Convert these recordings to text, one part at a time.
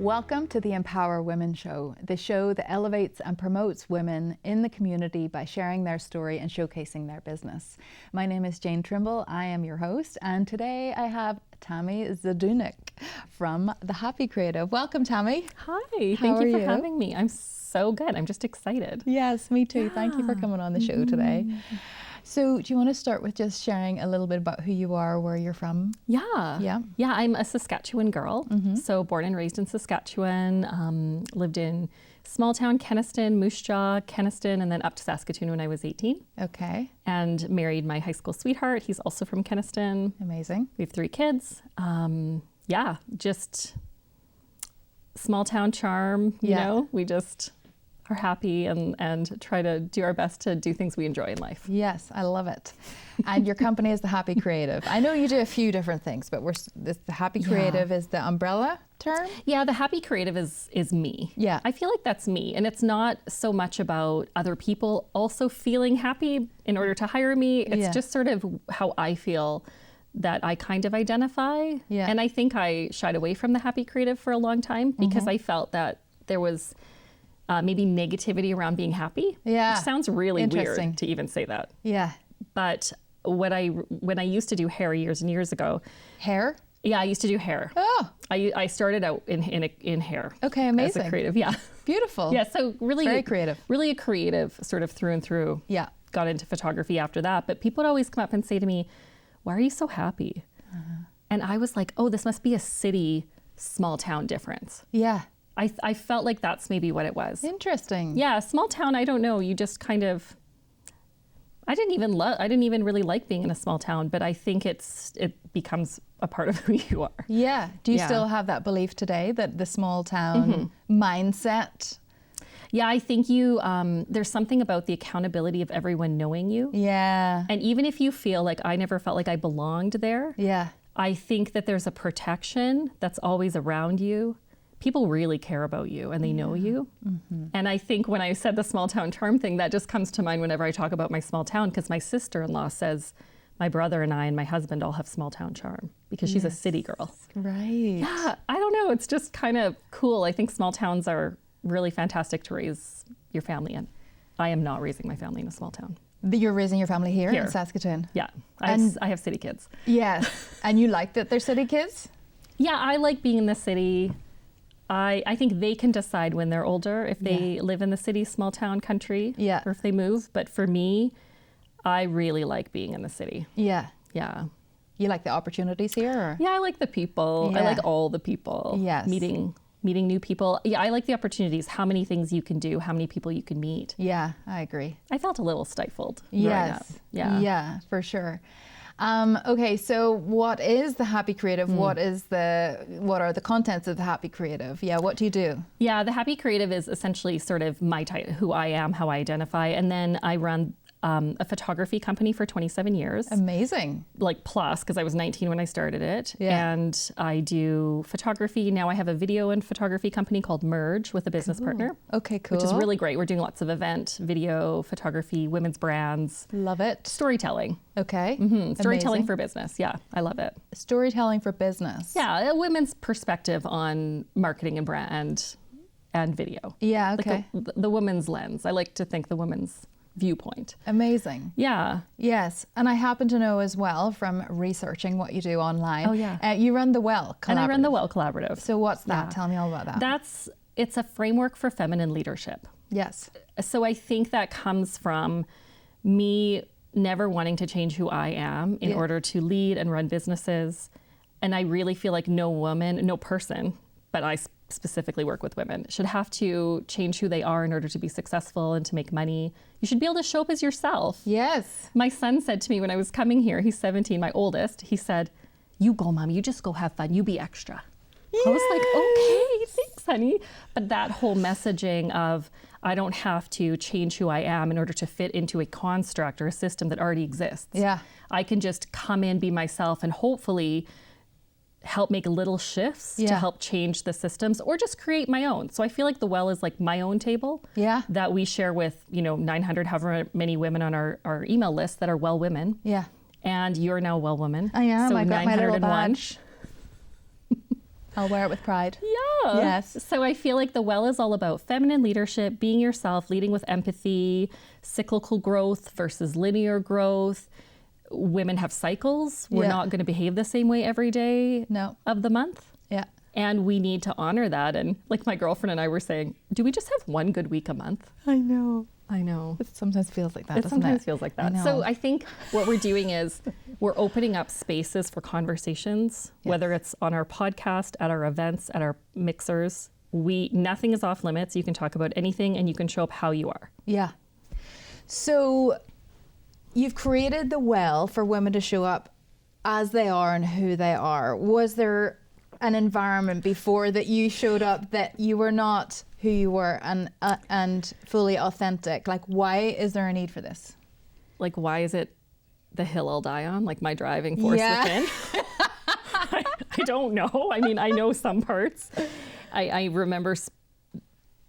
Welcome to the Empower Women Show, the show that elevates and promotes women in the community by sharing their story and showcasing their business. My name is Jane Trimble. I am your host, and today I have Tammy Zdunich from The Happy Creative. Welcome, Tammy. Hi, thank you for having me. I'm so good. I'm just excited. Yes, me too. Yeah. Thank you for coming on the show today. So do you want to start with just sharing a little bit about who you are, where you're from? Yeah, I'm a Saskatchewan girl. So born and raised in Saskatchewan, lived in small town Kenniston, Moose Jaw, Kenniston, and then up to Saskatoon when I was 18. Okay. And married my high school sweetheart. He's also from Kenniston. Amazing. We have 3 kids. Just small town charm, you know, we just are happy and try to do our best to do things we enjoy in life. Yes, I love it. And your company is The Happy Creative. I know you do a few different things, but The Happy Creative is the umbrella term? Yeah, The Happy Creative is me. Yeah. I feel like that's me. And it's not so much about other people also feeling happy in order to hire me. It's just sort of how I feel that I kind of identify. Yeah. And I think I shied away from The Happy Creative for a long time because I felt that there was maybe negativity around being happy. Yeah. Which sounds really weird to even say that. Yeah. But when I used to do hair years and years ago. Hair? Yeah, I used to do hair. Oh. I started out in hair. Okay, amazing. As a creative, yeah. Beautiful. Yeah, so really very creative. Really a creative sort of through and through. Yeah. Got into photography after that, but people would always come up and say to me, "Why are you so happy?" And I was like, "Oh, this must be a city small town difference." Yeah. I felt like that's maybe what it was. Interesting. Yeah, small town, I don't know, you just kind of I didn't even really like being in a small town, but I think it becomes a part of who you are. Yeah. Do you still have that belief today that the small town mindset? Yeah, I think there's something about the accountability of everyone knowing you. Yeah. And even if you feel like I never felt like I belonged there, yeah, I think that there's a protection that's always around you. People really care about you and they know you. And I think when I said the small town charm thing, that just comes to mind whenever I talk about my small town, because my sister-in-law says my brother and I and my husband all have small town charm because she's a city girl. Right. Yeah, I don't know. It's just kind of cool. I think small towns are really fantastic to raise your family in. I am not raising my family in a small town. You're raising your family here in Saskatoon? Yeah, I have city kids. Yes, and you like that they're city kids? Yeah, I like being in the city. I think they can decide when they're older if they live in the city, small town, country, or if they move. But for me, I really like being in the city. Yeah. Yeah. You like the opportunities here? Or? Yeah, I like the people. Yeah. I like all the people. Yes. Meeting new people. Yeah, I like the opportunities, how many things you can do, how many people you can meet. Yeah, I agree. I felt a little stifled. Yes. Yeah. Yeah, for sure. Okay, so what is The Happy Creative? What are the contents of The Happy Creative? Yeah, what do you do? Yeah, The Happy Creative is essentially sort of my type, who I am, how I identify, and then I run a photography company for 27 years. Amazing. Like plus, because I was 19 when I started it. Yeah. And I do photography. Now I have a video and photography company called Merge with a business partner. Okay, cool. Which is really great. We're doing lots of event, video, photography, women's brands. Love it. Storytelling. Okay. Storytelling for business. Yeah, I love it. Storytelling for business. Yeah, a women's perspective on marketing and brand and video. Yeah, okay. Like the woman's lens. I like to think the woman's viewpoint. Amazing. Yeah. Yes. And I happen to know as well from researching what you do online. Oh, yeah. You run the Well Collaborative. And I run the Well Collaborative. So what's that? Tell me all about that. It's a framework for feminine leadership. Yes. So I think that comes from me never wanting to change who I am in order to lead and run businesses. And I really feel like no woman, no person, but I specifically work with women, should have to change who they are in order to be successful and to make money. You should be able to show up as yourself. Yes. My son said to me when I was coming here, he's 17, my oldest, he said, "You go, Mom, you just go have fun, you be extra." Yay! I was like, okay, thanks, honey. But that whole messaging of, I don't have to change who I am in order to fit into a construct or a system that already exists. Yeah. I can just come in, be myself, and hopefully help make little shifts to help change the systems or just create my own. So I feel like the Well is like my own table that we share with, 900, however many women on our email list that are Well women. Yeah. And you're now a Well woman. I am. So I got my little badge. I'll wear it with pride. Yeah. Yes. So I feel like the well is all about feminine leadership, being yourself, leading with empathy, cyclical growth versus linear growth. Women have cycles. We're not going to behave the same way every day of the month. Yeah. And we need to honor that. And like my girlfriend and I were saying, do we just have one good week a month? I know. It sometimes feels like that, doesn't it? Sometimes feels like that. So I think what we're doing is we're opening up spaces for conversations, whether it's on our podcast, at our events, at our mixers. Nothing is off limits. You can talk about anything and you can show up how you are. Yeah. So you've created the well for women to show up as they are and who they are. Was there an environment before that you showed up that you were not who you were and fully authentic? Like, why is there a need for this? Like, why is it the hill I'll die on? Like my driving force within? I don't know. I mean, I know some parts. I remember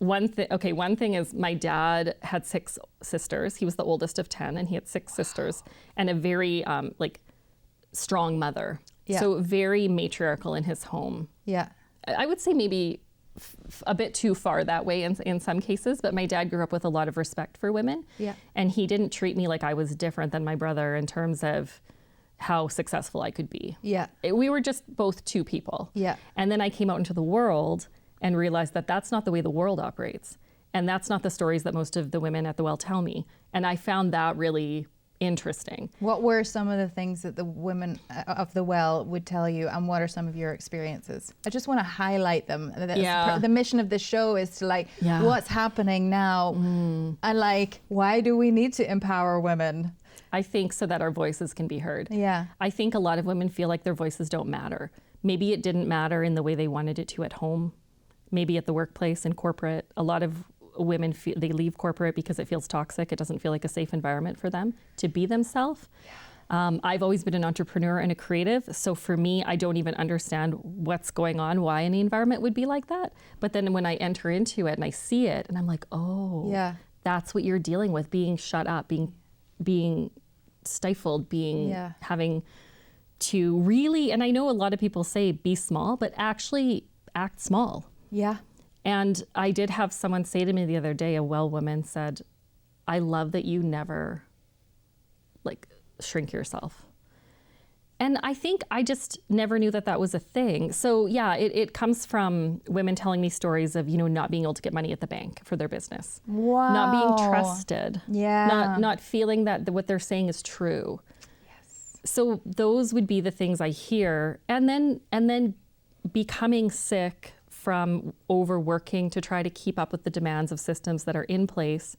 one thing is my dad had 6 sisters. He was the oldest of 10 and he had 6 sisters and a very strong mother. Yeah. So very matriarchal in his home. Yeah. I would say maybe a bit too far that way in some cases, but my dad grew up with a lot of respect for women. Yeah. And he didn't treat me like I was different than my brother in terms of how successful I could be. Yeah. We were just both 2 people. Yeah. And then I came out into the world and realized that that's not the way the world operates. And that's not the stories that most of the women at the well tell me. And I found that really interesting. What were some of the things that the women of the well would tell you, and what are some of your experiences? I just want to highlight them. The mission of the show is to what's happening now and why do we need to empower women? I think so that our voices can be heard. Yeah. I think a lot of women feel like their voices don't matter. Maybe it didn't matter in the way they wanted it to at home, maybe at the workplace, in corporate. A lot of women they leave corporate because it feels toxic. It doesn't feel like a safe environment for them to be themselves. I've always been an entrepreneur and a creative, so for me, I don't even understand what's going on, why any environment would be like that. But then when I enter into it and I see it, and I'm like, oh, that's what you're dealing with: being shut up, being stifled, having to really. And I know a lot of people say be small, but actually act small. Yeah. And I did have someone say to me the other day, a well woman said, I love that you never shrink yourself. And I think I just never knew that that was a thing. So yeah, it comes from women telling me stories of, not being able to get money at the bank for their business. Wow. Not being trusted. Yeah. Not feeling that what they're saying is true. Yes. So those would be the things I hear. And then becoming sick from overworking to try to keep up with the demands of systems that are in place,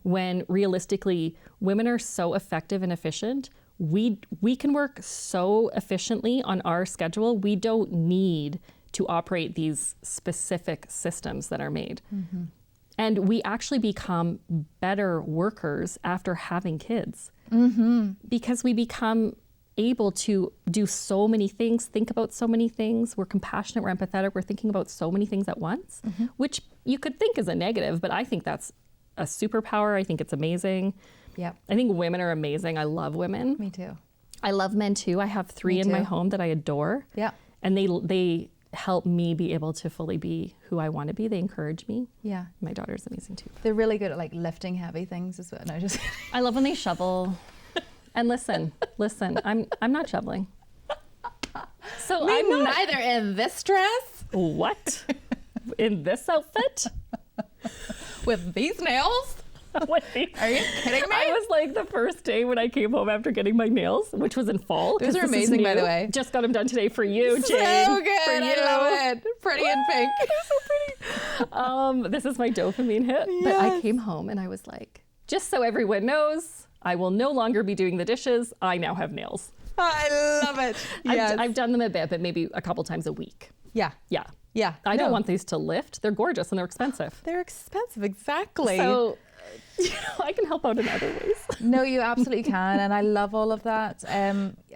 when realistically women are so effective and efficient. We can work so efficiently on our schedule. We don't need to operate these specific systems that are made. Mm-hmm. And we actually become better workers after having kids, because we become able to do so many things, think about so many things. We're compassionate, we're empathetic, we're thinking about so many things at once, which you could think is a negative, but I think that's a superpower. I think it's amazing. Yeah. I think women are amazing. I love women. Me too. I love men too. I have 3 in my home that I adore. Yeah. And they help me be able to fully be who I want to be. They encourage me. Yeah. My daughter's amazing too. They're really good at lifting heavy things as well. No, just I love when they shovel. And listen, I'm not shoveling. So I'm not, neither in this dress. What? In this outfit? With these nails? Are you kidding me? I was like, the first day when I came home after getting my nails, which was in fall. Those are amazing, by the way. Just got them done today for you, Jane. So good. For you. I love it. Pretty and pink. They're so pretty. This is my dopamine hit. Yes. But I came home and I was like, just so everyone knows, I will no longer be doing the dishes. I now have nails. I love it. Yes. I've done them a bit, but maybe a couple times a week. Yeah. Yeah. Yeah. I don't want these to lift. They're gorgeous and they're expensive. They're expensive, exactly. So, I can help out in other ways. No, you absolutely can. And I love all of that.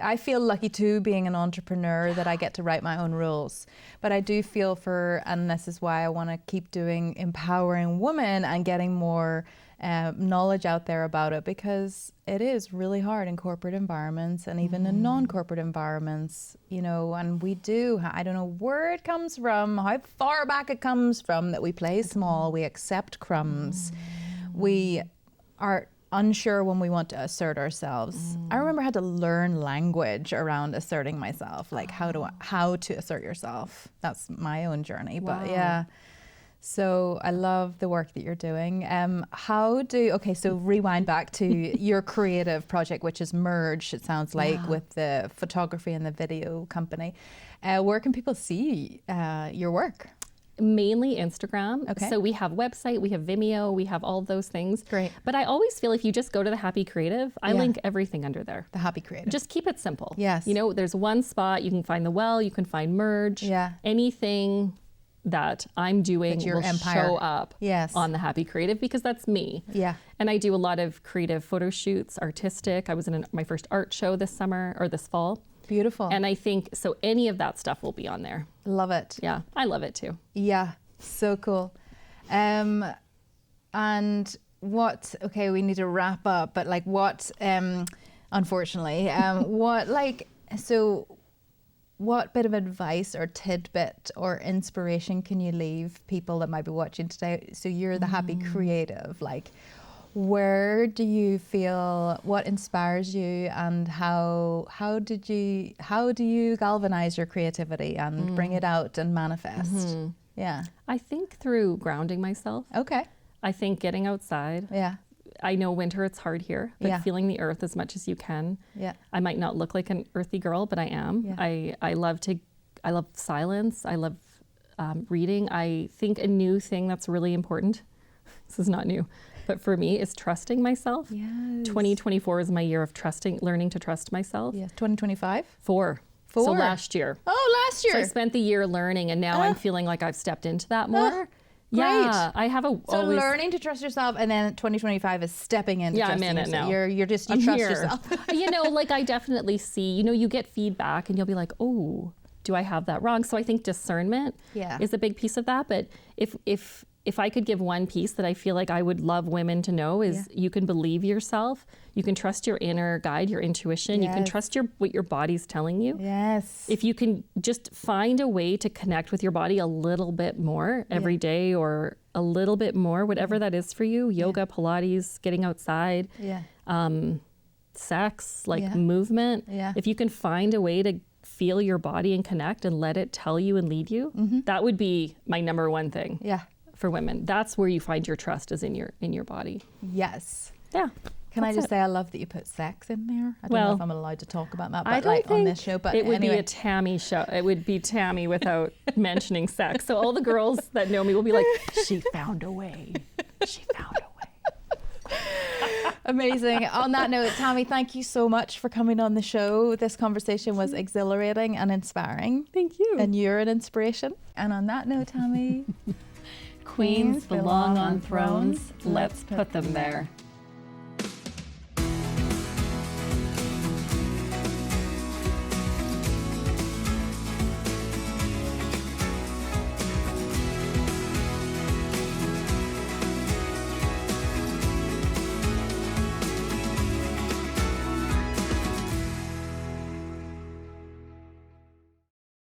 I feel lucky too, being an entrepreneur, that I get to write my own rules. But I do feel and this is why I want to keep doing empowering women and getting more knowledge out there about it, because it is really hard in corporate environments and even in non-corporate environments, you know, and we do, I don't know where it comes from, how far back it comes from, that we play small, we accept crumbs, we are unsure when we want to assert ourselves. I remember I had to learn language around asserting myself, like how to assert yourself. That's my own journey, but yeah. So I love the work that you're doing. So rewind back to your creative project, which is merged, it sounds like, with the photography and the video company. Where can people see your work? Mainly Instagram. Okay. So we have website, we have Vimeo, we have all those things. Great. But I always feel if you just go to the Happy Creative, I link everything under there. The Happy Creative. Just keep it simple. Yes. You know, there's one spot, you can find the well, you can find merge. Yeah. Anything that I'm doing will show up on the Happy Creative, because that's me. Yeah. And I do a lot of creative photo shoots, artistic. I was in my first art show this fall. Beautiful. And I think, so any of that stuff will be on there. Love it. Yeah, I love it too. Yeah, so cool. And what, okay, we need to wrap up, but like what, unfortunately, what bit of advice or tidbit or inspiration can you leave people that might be watching today? So you're the Happy Creative, like where do you feel, what inspires you, and how do you galvanize your creativity and bring it out and manifest? Yeah. I think through grounding myself. Okay. I think getting outside. Yeah. I know winter, it's hard here, but feeling the earth as much as you can. Yeah. I might not look like an earthy girl, but I am. Yeah. I love silence. I love reading. I think a new thing that's really important, this is not new, but for me, is trusting myself. Yes. 2024 is my year of learning to trust myself. Yes. 2025? Four. So last year. Oh, last year. So I spent the year learning, and now I'm feeling like I've stepped into that more. Great. Yeah, I have learning to trust yourself, and then 2025 is stepping into trusting I'm in yourself. it now. You trust yourself. You know, like I definitely see, you know, you get feedback and you'll be like, oh, do I have that wrong? So I think discernment is a big piece of that. But if I could give one piece that I feel like I would love women to know is you can believe yourself. You can trust your inner guide, your intuition. You can trust what your body's telling you. Yes. If you can just find a way to connect with your body a little bit more every day, or a little bit more, whatever that is for you, yoga, Pilates, getting outside, sex, like movement. Yeah. If you can find a way to feel your body and connect and let it tell you and lead you, that would be my number one thing. Yeah. For women, that's where you find your trust, is in your body. Yes. Yeah. Can I just say I love that you put sex in there? I don't know if I'm allowed to talk about that, but I don't think on this show. But it would anyway. be a Tammy show. It would be Tammy without mentioning sex. So all the girls that know me will be like, she found a way. She found a way. Amazing. On that note, Tammy, thank you so much for coming on the show. This conversation was exhilarating and inspiring. Thank you. And you're an inspiration. And on that note, Tammy, Queens belong on thrones. Let's put them there.